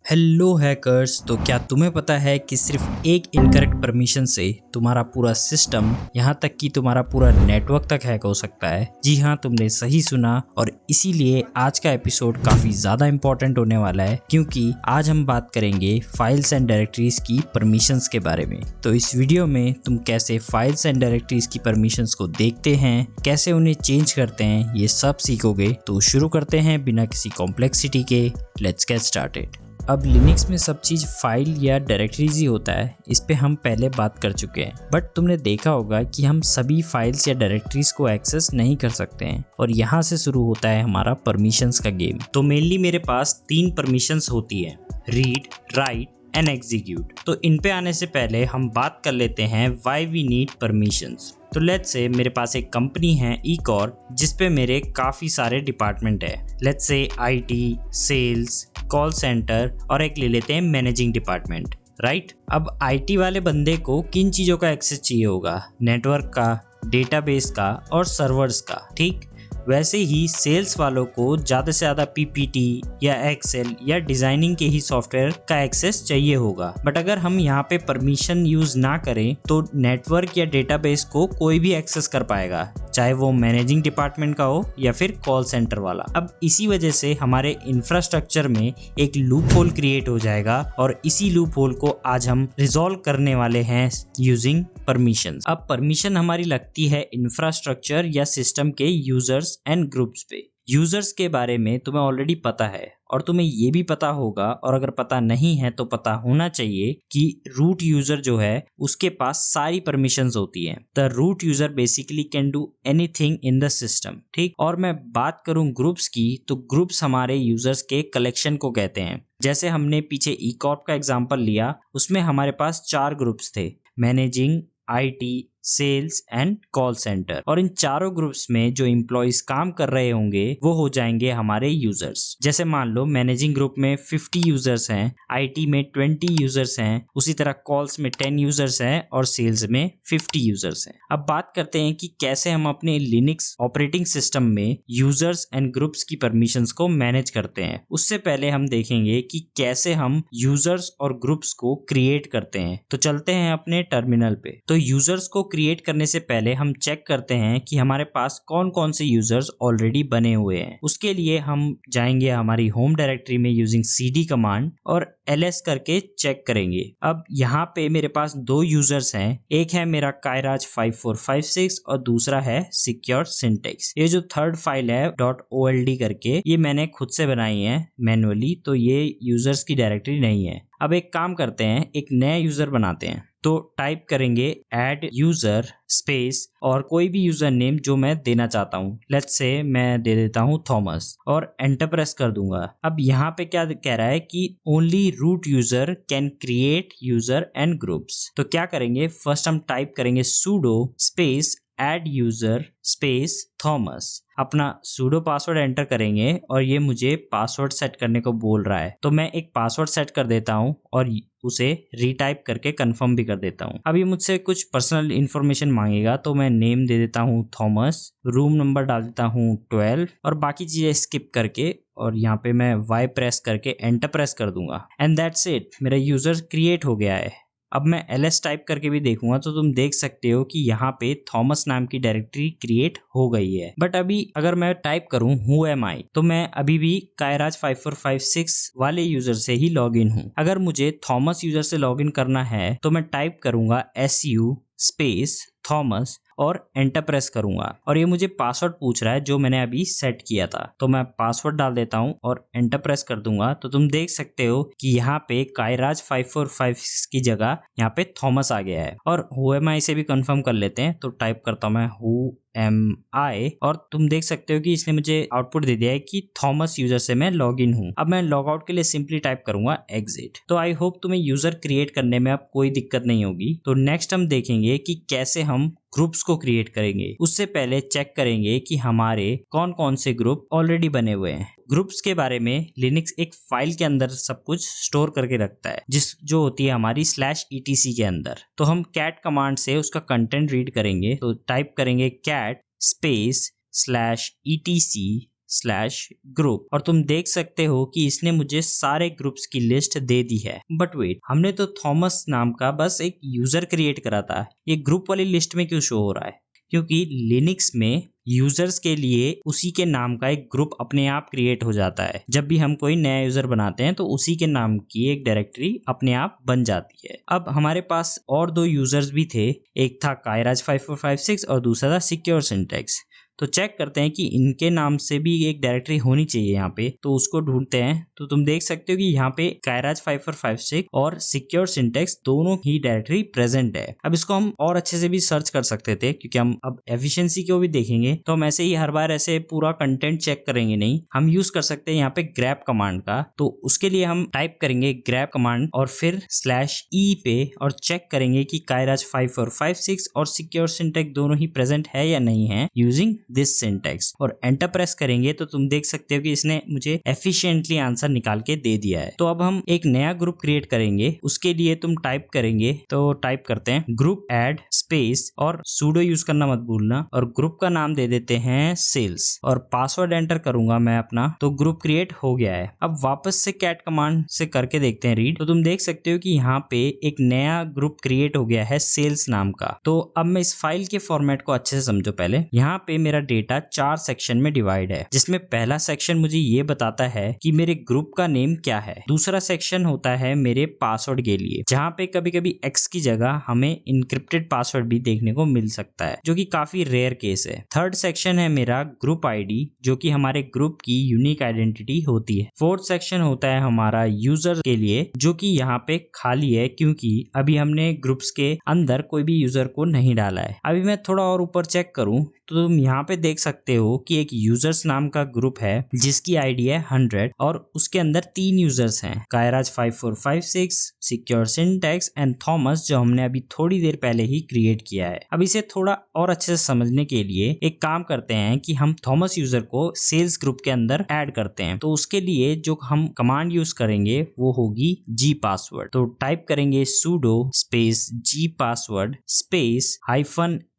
Hello hackers. तो क्या तुम्हें पता है कि सिर्फ एक इनकरेक्ट परमिशन से तुम्हारा पूरा सिस्टम यहाँ तक कि तुम्हारा पूरा नेटवर्क तक हैक हो सकता है। जी हाँ, तुमने सही सुना। और इसीलिए आज का एपिसोड काफ़ी ज़्यादा इंपॉर्टेंट होने वाला है, क्योंकि आज हम बात करेंगे फाइल्स एंड डायरेक्टरीज की परमिशंस के बारे में। तो इस वीडियो में तुम कैसे फाइल्स एंड डायरेक्टरीज की परमिशंस को देखते हैं, कैसे उन्हें चेंज करते हैं, ये सब सीखोगे। तो शुरू करते हैं बिना किसी कॉम्प्लेक्सिटी के। Let's get started. अब लिनक्स में सब चीज़ फाइल या डायरेक्टरीज ही होता है, इस पे हम पहले बात कर चुके हैं। बट तुमने देखा होगा कि हम सभी फाइल्स या डायरेक्टरीज को एक्सेस नहीं कर सकते हैं, और यहाँ से शुरू होता है हमारा परमिशंस का गेम। तो मेनली मेरे पास 3 परमिशंस होती है, रीड, राइट एंड एग्जीक्यूट। तो इन पे आने से पहले हम बात कर लेते हैं व्हाई वी नीड परमिशंस। तो लेट्स से मेरे पास एक कंपनी है ई-कॉर्प, जिस पे मेरे काफ़ी सारे डिपार्टमेंट है। Let's say IT, sales, call centre और एक ले लेते हैं मैनेजिंग डिपार्टमेंट, राइट। अब आईटी वाले बंदे को किन चीज़ों का एक्सेस चाहिए होगा? नेटवर्क का, डेटाबेस का और सर्वर्स का, ठीक। वैसे ही सेल्स वालों को ज़्यादा से ज़्यादा पीपीटी या एक्सेल या डिज़ाइनिंग के ही सॉफ्टवेयर का एक्सेस चाहिए होगा। बट अगर हम यहाँ पे परमिशन यूज़ ना करें तो नेटवर्क या डेटाबेस को कोई भी एक्सेस कर पाएगा, चाहे वो मैनेजिंग डिपार्टमेंट का हो या फिर कॉल सेंटर वाला। अब इसी वजह से हमारे इंफ्रास्ट्रक्चर में एक लूप होल क्रिएट हो जाएगा, और इसी लूप होल को आज हम रिजॉल्व करने वाले हैं यूजिंग परमिशंस। अब परमिशन हमारी लगती है इंफ्रास्ट्रक्चर या सिस्टम के यूजर्स एंड ग्रुप्स पे। यूजर्स के बारे में तुम्हें ऑलरेडी पता है, और तुम्हें ये भी पता होगा, और अगर पता नहीं है तो पता होना चाहिए कि रूट यूजर जो है उसके पास सारी परमिशंस होती हैं। The root user basically can do anything in the system, ठीक। और मैं बात करूं ग्रुप्स की, तो ग्रुप्स हमारे यूजर्स के कलेक्शन को कहते हैं। जैसे हमने पीछे ई-कॉर्प का एग्जाम्पल लिया, उसमें हमारे पास 4 ग्रुप्स थे, managing, IT, sales and call centre. और इन चारों ग्रुप्स में जो एम्प्लॉइज काम कर रहे होंगे वो हो जाएंगे हमारे यूजर्स। जैसे मान लो मैनेजिंग ग्रुप में 50 यूजर्स हैं, आईटी में 20 यूजर्स हैं, उसी तरह कॉल्स में 10 यूजर्स हैं और सेल्स में 50 यूजर्स हैं। अब बात करते हैं कि कैसे हम अपने लिनक्स ऑपरेटिंग सिस्टम में यूजर्स एंड ग्रुप्स की परमिशंस को मैनेज करते हैं। उससे पहले हम देखेंगे कि कैसे हम यूजर्स और ग्रुप्स को क्रिएट करते हैं। तो चलते हैं अपने टर्मिनल पे। तो यूजर्स को क्रिएट करने से पहले हम चेक करते हैं कि हमारे पास कौन कौन से यूजर्स ऑलरेडी बने हुए हैं। उसके लिए हम जाएंगे हमारी होम डायरेक्टरी में यूजिंग cd कमांड और ls करके चेक करेंगे। अब यहाँ पे मेरे पास 2 यूजर्स हैं, एक है मेरा कायराज 5456 और दूसरा है सिक्योर सिंटेक्स। ये जो थर्ड फाइल है .old करके, ये मैंने खुद से बनाई है मैनुअली, तो ये यूजर्स की डायरेक्टरी नहीं है। अब एक काम करते हैं, एक नया यूजर बनाते हैं। तो टाइप करेंगे ऐड यूजर स्पेस और कोई भी यूजर नेम जो मैं देना चाहता हूँ। लेट्स से मैं दे देता हूँ थॉमस, और एंटर प्रेस कर दूंगा। अब यहाँ पे क्या कह रहा है कि only root user can create user and groups. तो क्या करेंगे, फर्स्ट हम टाइप करेंगे sudo space add user space Thomas, अपना सूडो पासवर्ड एंटर करेंगे, और ये मुझे पासवर्ड सेट करने को बोल रहा है। तो मैं एक पासवर्ड सेट कर देता हूँ और उसे रीटाइप करके कंफर्म भी कर देता हूँ। अब ये मुझसे कुछ पर्सनल इन्फॉर्मेशन मांगेगा, तो मैं नेम दे देता हूँ थॉमस, रूम नंबर डाल देता हूँ 12, और बाकी चीजें स्किप करके, और यहाँ पे मैं वाई प्रेस करके एंटर प्रेस कर दूंगा। एंड दैट्स इट, मेरा यूजर क्रिएट हो गया है। अब मैं ls टाइप करके भी देखूंगा तो तुम देख सकते हो कि यहाँ पे थॉमस नाम की डायरेक्टरी क्रिएट हो गई है। बट अभी अगर मैं टाइप करूं who am I, तो मैं अभी भी कायराज 5456 वाले यूजर से ही लॉगिन हूं। अगर मुझे थॉमस यूजर से लॉगिन करना है तो मैं टाइप करूंगा su स्पेस थॉमस और एंटर प्रेस करूंगा, और ये मुझे पासवर्ड पूछ रहा है जो मैंने अभी सेट किया था। तो मैं पासवर्ड डाल देता हूं और एंटर प्रेस कर दूंगा। तो तुम देख सकते हो कि यहाँ पे कायराज 5456 की जगह यहाँ पे थॉमस आ गया है। और who am I से भी कंफर्म कर लेते हैं। तो टाइप करता हूं मैं who am I, और तुम देख सकते हो कि इसने मुझे आउटपुट दे दिया है कि थॉमस यूजर से मैं लॉग इन हूँ। अब मैं लॉग आउट के लिए सिंपली टाइप करूंगा एग्जिट। तो आई होप तुम्हें यूजर क्रिएट करने में अब कोई दिक्कत नहीं होगी। तो नेक्स्ट हम देखेंगे कि कैसे हम ग्रुप्स को क्रिएट करेंगे। उससे पहले चेक करेंगे कि हमारे कौन कौन से ग्रुप ऑलरेडी बने हुए हैं। ग्रुप्स के बारे में लिनक्स एक फाइल के अंदर सब कुछ स्टोर करके रखता है, जो होती है हमारी /etc के अंदर। तो हम कैट कमांड से उसका कंटेंट रीड करेंगे। तो टाइप करेंगे कैट स्पेस /etc /group और तुम देख सकते हो कि इसने मुझे सारे ग्रुप्स की लिस्ट दे दी है। बट वेट, हमने तो थॉमस नाम का बस एक यूजर क्रिएट करा था, ये ग्रुप वाली लिस्ट में क्यों शो हो रहा है? क्योंकि लिनक्स में यूजर्स के लिए उसी के नाम का एक ग्रुप अपने आप क्रिएट हो जाता है। जब भी हम कोई नया यूजर बनाते हैं तो उसी के नाम की एक डायरेक्टरी अपने आप बन जाती है। अब हमारे पास और 2 यूजर्स भी थे, एक था kairaj5456 और दूसरा था सिक्योर सिंटैक्स। तो चेक करते हैं कि इनके नाम से भी एक डायरेक्टरी होनी चाहिए यहाँ पे, तो उसको ढूंढते हैं। तो तुम देख सकते हो कि यहाँ पे kairaj5456 और सिक्योर सिंटैक्स दोनों ही डायरेक्टरी प्रेजेंट है। अब इसको हम और अच्छे से भी सर्च कर सकते थे, क्योंकि हम अब एफिशिएंसी को भी देखेंगे, तो हम ऐसे ही हर बार ऐसे पूरा कंटेंट चेक करेंगे नहीं, हम यूज कर सकते हैं यहाँ पे grep कमांड का। तो उसके लिए हम टाइप करेंगे grep कमांड और फिर /e पे और चेक करेंगे कि kairaj5456 और सिक्योर सिंटैक्स दोनों ही प्रेजेंट है या नहीं है यूजिंग दिस सिंटैक्स, और एंटर प्रेस करेंगे तो तुम देख सकते हो कि इसने मुझे एफिशिएंटली आंसर निकाल के दे दिया है। तो अब हम एक नया ग्रुप क्रिएट करेंगे, उसके लिए तुम टाइप करेंगे, तो टाइप करते हैं ग्रुप ऐड स्पेस और सुडो यूज करना मत भूलना, और ग्रुप का नाम दे देते हैं सेल्स और पासवर्ड एंटर करूंगा मैं अपना। तो ग्रुप क्रिएट हो गया है। अब वापस से कैट कमांड से करके देखते हैं रीड, तो तुम देख सकते हो कि यहाँ पे एक नया ग्रुप क्रिएट हो गया है सेल्स नाम का। तो अब मैं इस फाइल के फॉर्मेट को अच्छे से समझो। पहले यहाँ पे मेरा डेटा 4 सेक्शन में डिवाइड है, जिसमें पहला सेक्शन मुझे ये बताता है कि मेरे ग्रुप का नेम क्या है। दूसरा सेक्शन होता है मेरे पासवर्ड के लिए, जहाँ पे कभी कभी एक्स की जगह हमें इनक्रिप्टेड पासवर्ड भी देखने को मिल सकता है, जो कि काफी रेयर केस है। थर्ड सेक्शन है मेरा ग्रुप आईडी, जो कि हमारे ग्रुप की यूनिक आइडेंटिटी होती है। फोर्थ सेक्शन होता है हमारा यूजर के लिए, जो कि यहाँ पे खाली है, क्योंकि अभी हमने ग्रुप्स के अंदर कोई भी यूजर को नहीं डाला है। अभी मैं थोड़ा और ऊपर चेक करूं तो तुम यहाँ पे देख सकते हो कि एक यूजर्स नाम का ग्रुप है जिसकी आईडी है 100 और उसके अंदर 3 यूजर्स हैं, kairaj5456, secure syntax and Thomas, जो हमने अभी थोड़ी देर पहले ही क्रिएट किया है। अब इसे थोड़ा और अच्छे से समझने के लिए एक काम करते हैं कि हम थॉमस यूजर को सेल्स ग्रुप के अंदर ऐड करते हैं। तो उसके लिए जो हम कमांड यूज करेंगे वो होगी g पासवर्ड। तो टाइप करेंगे sudo space g password space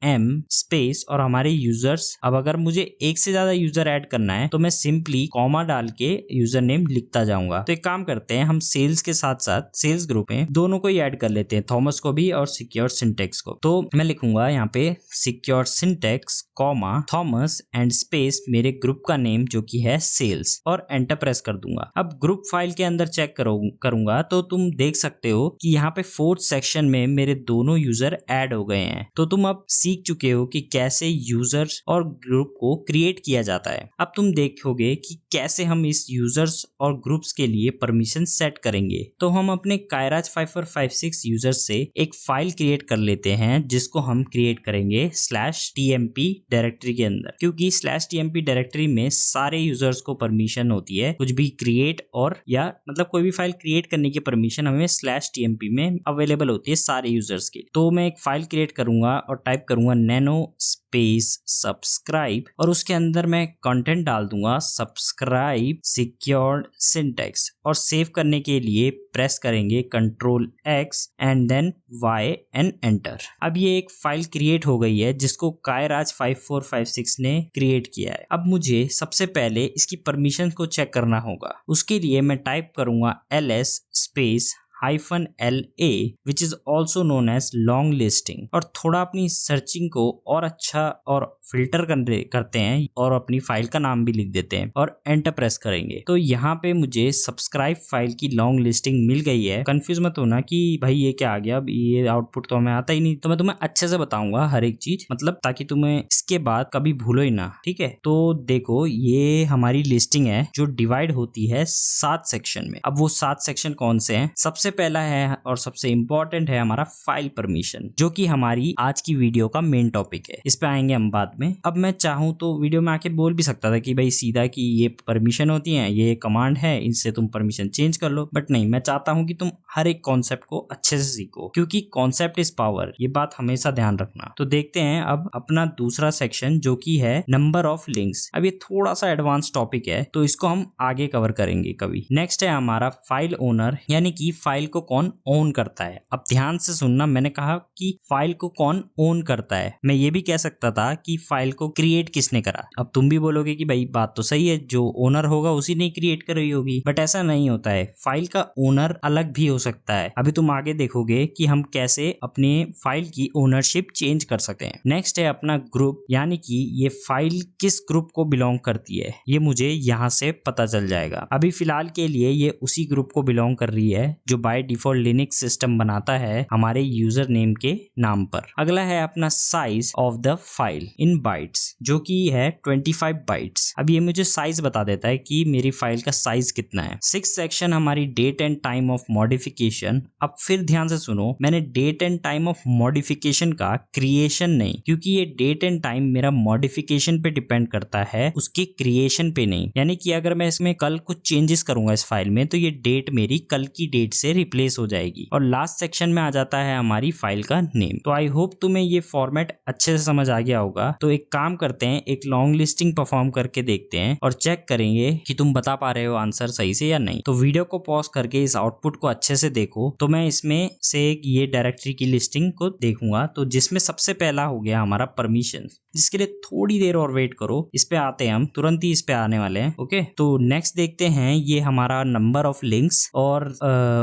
-m space और हमारे यूजर्स। अब अगर मुझे एक से ज्यादा यूजर ऐड करना है तो मैं सिंपली कॉमा डाल के यूजर नेम लिखता जाऊंगा। तो एक काम करते हैं, हम सेल्स के साथ साथ सेल्स ग्रुप में दोनों को ही ऐड कर लेते हैं, थॉमस को भी और सिक्योर सिंटैक्स को। तो मैं लिखूंगा यहाँ पे secure syntax comma Thomas and space मेरे ग्रुप का नेम जो कि है सेल्स, और एंटर प्रेस कर दूंगा। अब ग्रुप फाइल के अंदर चेक करूंगा तो तुम देख सकते हो कि यहाँ पे 4th सेक्शन में मेरे दोनों यूजर ऐड हो गए हैं। तो तुम अब सीख चुके हो कि कैसे यूजर्स और ग्रुप को क्रिएट किया जाता है। अब तुम देखोगे कि कैसे हम इस यूजर्स और ग्रुप्स के लिए परमिशन सेट करेंगे। तो हम अपने kairaj5456 यूजर से एक फाइल क्रिएट कर लेते हैं, जिसको हम क्रिएट करेंगे /tmp डायरेक्टरी के अंदर, क्योंकि /tmp डायरेक्टरी में सारे यूजर्स को परमिशन होती है कुछ भी क्रिएट और या मतलब कोई भी फाइल क्रिएट करने की परमिशन हमें /tmp में अवेलेबल होती है सारे यूजर्स के। तो मैं एक फाइल क्रिएट करूंगा और टाइप करूंगा nano स्पेस सब्सक्राइब और उसके अंदर मैं कंटेंट डाल दूंगा सब्सक्राइब सिक्योर्ड सिंटैक्स, और सेव करने के लिए प्रेस करेंगे Ctrl+X and then Y and enter. अब ये एक फाइल क्रिएट हो गई है जिसको kairaj5456 ने क्रिएट किया है। अब मुझे सबसे पहले इसकी परमिशन को चेक करना होगा। उसके लिए मैं टाइप करूंगा ls space -LA which is also known as long listing, और थोड़ा अपनी सर्चिंग को और अच्छा और फिल्टर करते हैं और अपनी फाइल का नाम भी लिख देते हैं और एंटर प्रेस करेंगे। तो यहाँ पे मुझे सब्सक्राइब फाइल की लॉन्ग लिस्टिंग मिल गई है। कंफ्यूज मत होना कि भाई ये क्या आ गया, अब ये आउटपुट तो हमें आता ही नहीं। तो मैं तुम्हें अच्छे से बताऊंगा हर एक चीज, मतलब ताकि तुम्हें इसके बाद कभी भूलो ही ना, ठीक है। तो देखो ये हमारी लिस्टिंग है जो डिवाइड होती है 7 सेक्शन में। अब वो 7 सेक्शन कौन से हैं? सबसे पहला है और सबसे इंपॉर्टेंट है हमारा फाइल परमिशन, जो कि हमारी आज की वीडियो का मेन टॉपिक है। इस पे आएंगे हम बाद में। अब मैं चाहूं तो वीडियो में आके बोल भी सकता था कि भाई सीधा कि ये परमिशन होती है, ये कमांड है, इनसे तुम परमिशन चेंज कर लो, बट नहीं, मैं चाहता हूं कि तुम हर एक कॉन्सेप्ट को अच्छे से सीखो, क्योंकि कॉन्सेप्ट इज पावर, ये बात हमेशा ध्यान रखना। तो देखते हैं अब अपना दूसरा सेक्शन जो कि है नंबर ऑफ लिंक्स। अब ये थोड़ा सा एडवांस टॉपिक है तो इसको हम आगे कवर करेंगे कभी। नेक्स्ट है हमारा फाइल ओनर, यानी कि फाइल फाइल को कौन ओन करता है। अब ध्यान से सुनना, मैंने कहा कि फाइल को कौन ओन करता है। मैं ये भी कह सकता था कि फाइल को क्रिएट किसने करा। अब तुम भी बोलोगे कि भाई बात तो सही है, जो ओनर होगा उसी ने क्रिएट करी होगी, बट ऐसा नहीं होता है। फाइल का ओनर अलग भी हो सकता है। अभी तुम आगे देखोगे कि हम कैसे अपने फाइल की ओनरशिप चेंज कर सकते हैं। नेक्स्ट है अपना ग्रुप, यानी कि ये फाइल किस ग्रुप को बिलोंग करती है, ये मुझे यहाँ से पता चल जाएगा। अभी फिलहाल के लिए ये उसी ग्रुप को बिलोंग कर रही है जो बाय डिफॉल्ट लिनक्स सिस्टम बनाता है हमारे यूजर नेम के नाम पर। अगला है अपना size of the file in bytes, जो कि है 25 बाइट्स। अब ये मुझे साइज बता देता है कि मेरी फाइल का साइज कितना है। 6 सेक्शन हमारी date and time of modification. अब फिर ध्यान से सुनो, मैंने date and time of modification का क्रिएशन नहीं, क्योंकि ये डेट एंड टाइम मेरा मॉडिफिकेशन पे डिपेंड करता है, उसके क्रिएशन पे नहीं। यानी कि अगर मैं इसमें कल कुछ चेंजेस करूंगा इस फाइल में, तो ये डेट मेरी कल की डेट से रिप्लेस हो जाएगी। और लास्ट सेक्शन में आ जाता है हमारी फाइल का नेम। तो आई होप तुम्हें ये फॉर्मेट अच्छे से समझ आ गया होगा। तो एक काम करते हैं, एक लॉन्ग लिस्टिंग परफॉर्म करके देखते हैं और चेक करेंगे कि तुम बता पा रहे हो आंसर सही से या नहीं। तो वीडियो को पॉज करके इस आउटपुट को अच्छे से देखो। तो मैं इसमें से ये डायरेक्टरी की लिस्टिंग को देखूंगा, तो जिसमें सबसे पहला हो गया हमारा परमिशन, जिसके लिए थोड़ी देर और वेट करो। इस पे आते हैं हम, तुरंत ही इस पे आने वाले हैं। ओके, तो नेक्स्ट देखते हैं, ये हमारा नंबर ऑफ लिंक्स और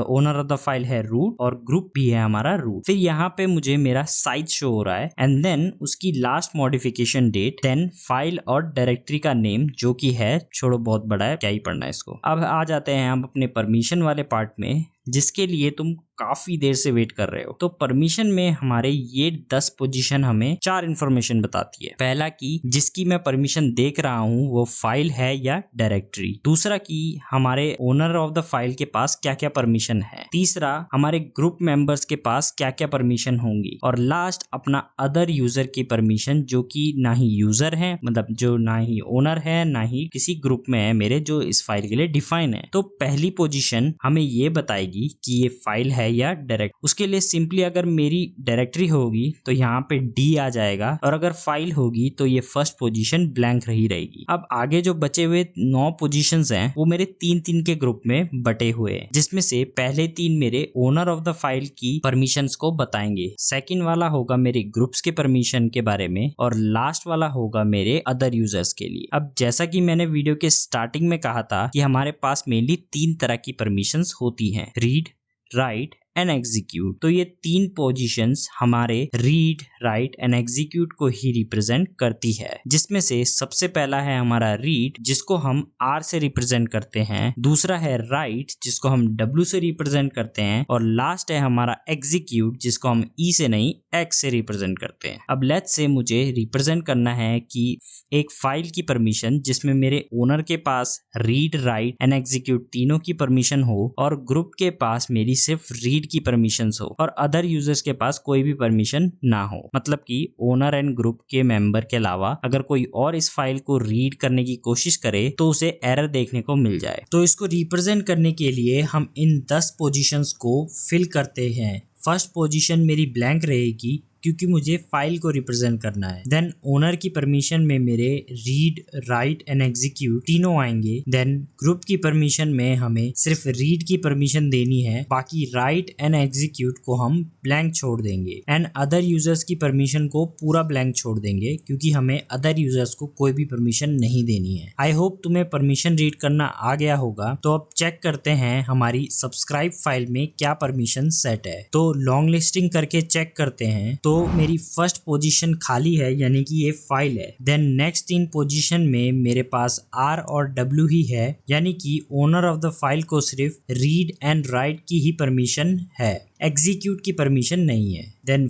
ओनर ऑफ द फाइल है रूट और ग्रुप भी है हमारा रूट। फिर यहाँ पे मुझे मेरा साइज शो हो रहा है एंड देन उसकी last modification date, then file और डायरेक्टरी का नेम जो कि है, छोड़ो बहुत बड़ा है, क्या ही पढ़ना है इसको। अब आ जाते हैं हम अपने परमिशन वाले पार्ट में, जिसके लिए तुम काफी देर से वेट कर रहे हो। तो परमिशन में हमारे ये 10 पोजीशन हमें 4 इंफॉर्मेशन बताती है। पहला कि जिसकी मैं परमिशन देख रहा हूँ वो फाइल है या डायरेक्टरी। दूसरा कि हमारे ओनर ऑफ द फाइल के पास क्या क्या परमिशन है। तीसरा हमारे ग्रुप मेंबर्स के पास क्या क्या परमिशन होंगी। और लास्ट अपना अदर यूजर की परमिशन, जो कि ना ही यूजर है, मतलब जो ना ही ओनर है ना ही किसी ग्रुप में है मेरे, जो इस फाइल के लिए डिफाइन है। तो पहली पोजीशन हमें ये बताएगी कि ये फाइल है या डायरेक्ट। उसके लिए सिंपली अगर मेरी डायरेक्टरी होगी तो यहाँ पे डी आ जाएगा, और अगर फाइल होगी तो ये फर्स्ट पोजीशन ब्लैंक रही रहेगी। अब आगे जो बचे हुए 9 पोजीशंस हैं वो मेरे 3-3 के ग्रुप में बटे हुए हैं, जिसमें से पहले 3 मेरे ओनर ऑफ द फाइल की परमिशंस को बताएंगे, सेकंड वाला होगा मेरे ग्रुप्स के परमिशन के बारे में, और लास्ट वाला होगा मेरे अदर यूजर्स के लिए। अब जैसा कि मैंने वीडियो के स्टार्टिंग में कहा था कि हमारे पास मेनली 3 तरह की परमिशंस होती हैं, रीड, राइट एंड एग्जीक्यूट। तो ये 3 पोजीशंस हमारे रीड, राइट एंड एग्जीक्यूट को ही रिप्रेजेंट करती है, जिसमें से सबसे पहला है हमारा रीड, जिसको हम R से रिप्रेजेंट करते हैं। दूसरा है राइट, जिसको हम W से रिप्रेजेंट करते हैं। और लास्ट है हमारा एग्जीक्यूट, जिसको हम E से नहीं X से रिप्रेजेंट करते हैं। अब लेट्स से मुझे रिप्रेजेंट करना है कि एक फाइल की परमिशन जिसमें मेरे ओनर के पास रीड, राइट एंड एग्जीक्यूट तीनों की परमिशन हो, और ग्रुप के पास मेरी सिर्फ रीड की परमिशंस हो, और अदर यूजर्स के पास कोई भी परमिशन ना हो। मतलब कि ओनर एंड ग्रुप के मेंबर के अलावा अगर कोई और इस फाइल को रीड करने की कोशिश करे तो उसे एरर देखने को मिल जाए। तो इसको रिप्रेजेंट करने के लिए हम इन 10 पोजीशंस को फिल करते हैं। फर्स्ट पोजीशन मेरी ब्लैंक रहेगी क्योंकि मुझे फाइल को रिप्रेजेंट करना है। देन ओनर की परमिशन में मेरे रीड, राइट एंड एग्जीक्यूट तीनों आएंगे। देन ग्रुप की परमिशन में हमें सिर्फ रीड की परमिशन देनी है, बाकी राइट एंड एग्जीक्यूट को हम ब्लैंक छोड़ देंगे। एंड अदर यूजर्स की परमिशन को पूरा ब्लैंक छोड़ देंगे, क्योंकि हमें अदर यूजर्स को कोई भी परमिशन नहीं देनी है। आई होप तुम्हें परमिशन रीड करना आ गया होगा। तो अब चेक करते हैं हमारी सब्सक्राइब फाइल में क्या परमिशन सेट है। तो लॉन्ग लिस्टिंग करके चेक करते हैं। तो मेरी फर्स्ट पोजीशन खाली है, यानी कि ये फाइल है। देन नेक्स्ट 3 पोजीशन में मेरे पास R और W ही है, यानी कि ओनर ऑफ द फाइल को सिर्फ रीड एंड राइट की ही परमिशन है, एग्जीक्यूट की परमिशन नहीं है। देन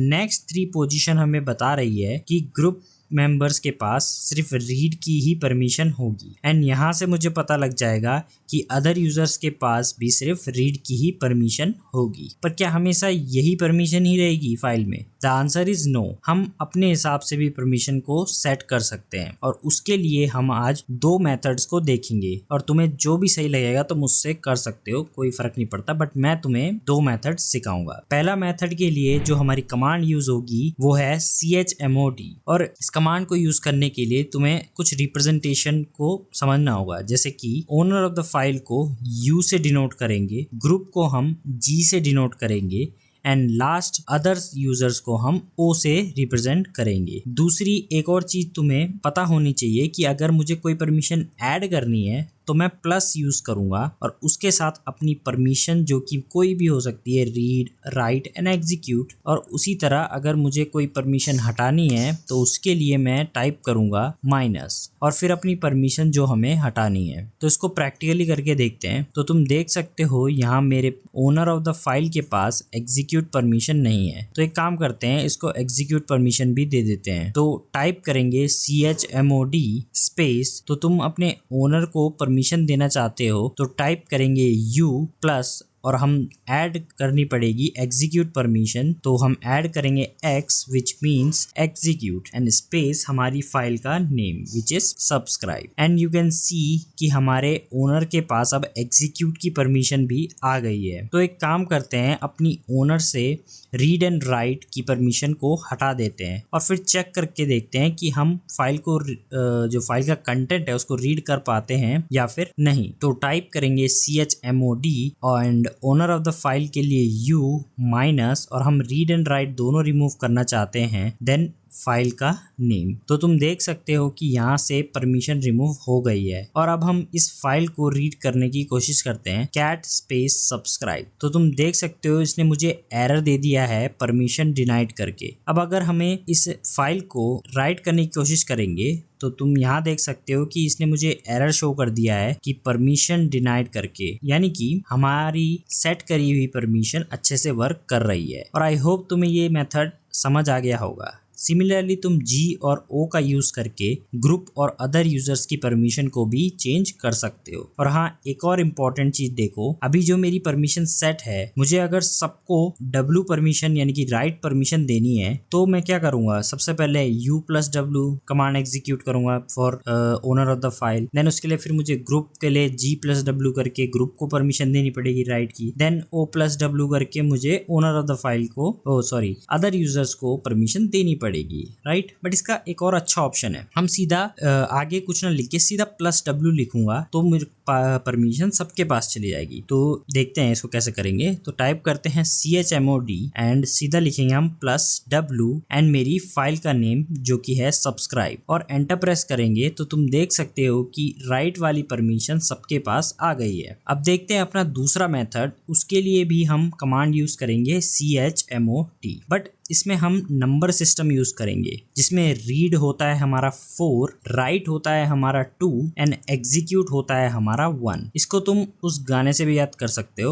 नेक्स्ट 3 पोजीशन हमें बता रही है कि ग्रुप मेंबर्स के पास सिर्फ रीड की ही परमिशन होगी। एंड यहाँ से मुझे पता लग जाएगा कि अदर यूजर्स के पास भी सिर्फ रीड की ही परमिशन होगी। पर क्या हमेशा यही परमिशन ही रहेगी फाइल में? The answer is no. हम अपने हिसाब से भी परमिशन को सेट कर सकते हैं, और उसके लिए हम आज 2 मेथड्स को देखेंगे, और तुम्हें जो भी सही लगेगा तुम उससे कर सकते हो, कोई फर्क नहीं पड़ता, बट मैं तुम्हें 2 मेथड सिखाऊंगा। पहला मेथड के लिए जो हमारी कमांड यूज होगी वो है chmod, और इस कमांड को यूज करने के लिए तुम्हें कुछ रिप्रेजेंटेशन को समझना होगा, जैसे कि ओनर ऑफ द फाइल को यू से डिनोट करेंगे, ग्रुप को हम जी से डिनोट करेंगे एंड लास्ट अदर्स यूजर्स को हम ओ से रिप्रेजेंट करेंगे। दूसरी एक और चीज तुम्हें पता होनी चाहिए कि अगर मुझे कोई परमिशन ऐड करनी है तो मैं प्लस यूज करूंगा और उसके साथ अपनी परमिशन जो कि कोई भी हो सकती है, रीड, राइट एंड एग्जीक्यूट, और उसी तरह अगर मुझे कोई परमिशन हटानी है तो उसके लिए मैं टाइप करूंगा माइनस और फिर अपनी परमिशन जो हमें हटानी है। तो इसको प्रैक्टिकली करके देखते हैं। तो तुम देख सकते हो यहाँ मेरे ओनर ऑफ द फाइल के पास एग्जीक्यूट परमिशन नहीं है, तो एक काम करते हैं, इसको एग्जीक्यूट परमिशन भी दे देते हैं। तो टाइप करेंगे chmod स्पेस, तो तुम अपने ओनर को परमिशन देना चाहते हो तो टाइप करेंगे u प्लस और हम ऐड करनी पड़ेगी एग्जीक्यूट परमिशन, तो हम ऐड करेंगे x which means execute and space हमारी फाइल का name which is subscribe and you can see कि हमारे ओनर के पास अब एग्जीक्यूट की परमिशन भी आ गई है। तो एक काम करते हैं, अपनी ओनर से रीड एंड राइट की परमिशन को हटा देते हैं और फिर चेक करके देखते हैं कि हम फाइल को जो फाइल का कंटेंट है उसको रीड कर पाते हैं या फिर नहीं। तो टाइप करेंगे chmod and owner of the file के लिए u माइनस और हम रीड एंड राइट दोनों रिमूव करना चाहते हैं, देन फाइल का नेम। तो तुम देख सकते हो कि यहाँ से परमिशन रिमूव हो गई है और अब हम इस फाइल को रीड करने की कोशिश करते हैं, cat स्पेस सब्सक्राइब। तो तुम देख सकते हो इसने मुझे एरर दे दिया है परमिशन डिनाइड करके। अब अगर हमें इस फाइल को राइट करने की कोशिश करेंगे तो तुम यहाँ देख सकते हो कि इसने मुझे एरर शो कर दिया है कि परमिशन डिनाइड करके, यानी कि हमारी सेट करी हुई परमिशन अच्छे से वर्क कर रही है। और आई होप तुम्हें ये मेथड समझ आ गया होगा। सिमिलरली तुम G और O का यूज करके ग्रुप और अदर यूजर्स की परमिशन को भी चेंज कर सकते हो। और हाँ, एक और इम्पोर्टेंट चीज देखो, अभी जो मेरी परमिशन सेट है, मुझे अगर सबको W परमिशन यानी कि राइट परमिशन देनी है तो मैं क्या करूंगा, सबसे पहले U+W कमांड एग्जीक्यूट करूंगा for owner of the file. Then उसके लिए फिर मुझे ग्रुप के लिए G+W करके ग्रुप को परमिशन देनी पड़ेगी राइट की। देन O+W करके मुझे ओनर ऑफ द फाइल को अदर यूजर्स को परमिशन देनी पड़ेगी, राइट। बट इसका एक और अच्छा ऑप्शन है, हम सीधा आगे कुछ ना लिख के सीधा +W लिखूंगा तो मेरे परमिशन सबके पास चली जाएगी। तो देखते हैं इसको कैसे करेंगे। तो टाइप करते हैं chmod एंड सीधा लिखेंगे हम +W एंड मेरी फाइल का नेम जो कि है सब्सक्राइब और एंटर प्रेस करेंगे तो तुम देख सकते हो कि राइट वाली परमिशन सबके पास आ गई है। अब देखते हैं अपना दूसरा मेथड, उसके लिए भी हम कमांड यूज करेंगे chmod, बट इसमें हम नंबर सिस्टम यूज करेंगे जिसमें रीड होता है हमारा 4, राइट होता है हमारा 2 एंड एग्जीक्यूट होता है हमारा 1। इसको तुम उस गाने से भी याद कर सकते हो,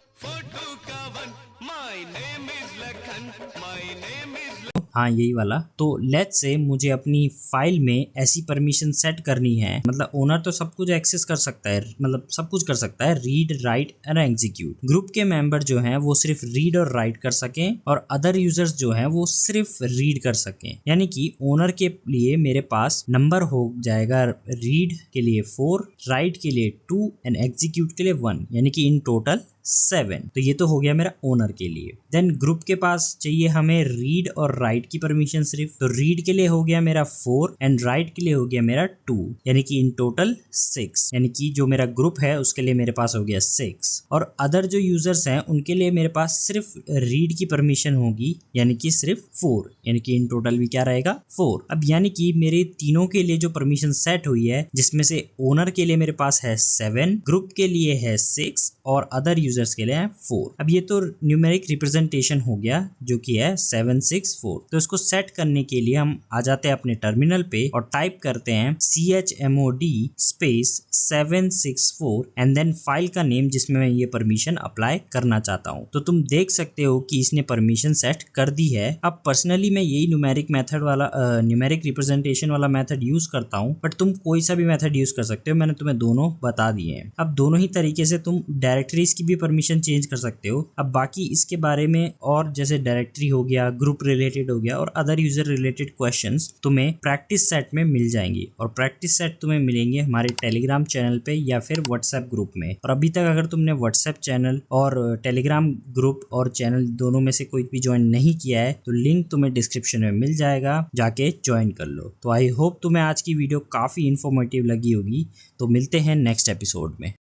हाँ यही वाला। तो लेट्स से मुझे अपनी फाइल में ऐसी परमिशन सेट करनी है, मतलब ओनर तो सब कुछ एक्सेस कर सकता है, मतलब सब कुछ कर सकता है, read, right and execute. Group के मेंबर जो हैं वो सिर्फ रीड और राइट कर सकें और अदर यूजर्स जो हैं वो सिर्फ रीड कर सकें। यानी कि ओनर के लिए मेरे पास नंबर हो जाएगा रीड के लिए 4, राइट के लिए 2 एंड एग्जीक्यूट के लिए 1, यानी कि इन टोटल 7। तो ये तो हो गया मेरा ओनर के लिए। देन ग्रुप के पास चाहिए हमें रीड और राइट की परमिशन सिर्फ, तो रीड के लिए हो गया मेरा 4 एंड राइट के लिए हो गया मेरा 2, यानी कि इन टोटल 6, यानी कि जो मेरा ग्रुप है उसके लिए मेरे पास हो गया 6। और अदर जो यूजर्स हैं उनके लिए मेरे पास सिर्फ रीड की परमिशन होगी, यानी कि सिर्फ 4, यानी कि इन टोटल भी क्या रहेगा 4। अब यानी कि मेरे तीनों के लिए जो परमिशन सेट हुई है, जिसमें से ओनर के लिए मेरे पास है 7, ग्रुप के लिए है 6 और अदर यूजर्स के लिए है 4। अब ये तो न्यूमेरिक रिप्रेजेंटेशन हो गया जो कि है 764। तो इसको सेट करने के लिए हम आ जाते हैं अपने टर्मिनल पे और टाइप करते हैं chmod space 764 and then file का नेम जिसमें मैं ये परमिशन अप्लाई करना चाहता हूँ। तो तुम देख सकते हो कि इसने परमिशन सेट कर दी है। अब पर्सनली मैं यही न्यूमेरिक मेथड वाला न्यूमेरिक रिप्रेजेंटेशन वाला मेथड यूज करता हूँ, बट तुम कोई सा भी मेथड यूज कर सकते हो, मैंने तुम्हें दोनों बता दिए हैं। अब दोनों ही तरीके से तुम डायरेक्टरीज की भी परमिशन चेंज कर सकते हो। अब बाकी इसके बारे में और जैसे डायरेक्टरी हो गया, ग्रुप रिलेटेड हो गया और अदर यूजर रिलेटेड क्वेश्चंस तुम्हें प्रैक्टिस सेट में मिल जाएंगी और प्रैक्टिस सेट तुम्हें मिलेंगे हमारे टेलीग्राम चैनल पे या फिर व्हाट्सएप ग्रुप में। और अभी तक अगर तुमने व्हाट्सएप चैनल और टेलीग्राम ग्रुप और चैनल दोनों में से कोई भी ज्वाइन नहीं किया है तो लिंक तुम्हें डिस्क्रिप्शन में मिल जाएगा, जाके ज्वाइन कर लो। तो आई होप तुम्हें आज की वीडियो काफी इंफॉर्मेटिव लगी होगी। तो मिलते हैं नेक्स्ट एपिसोड में।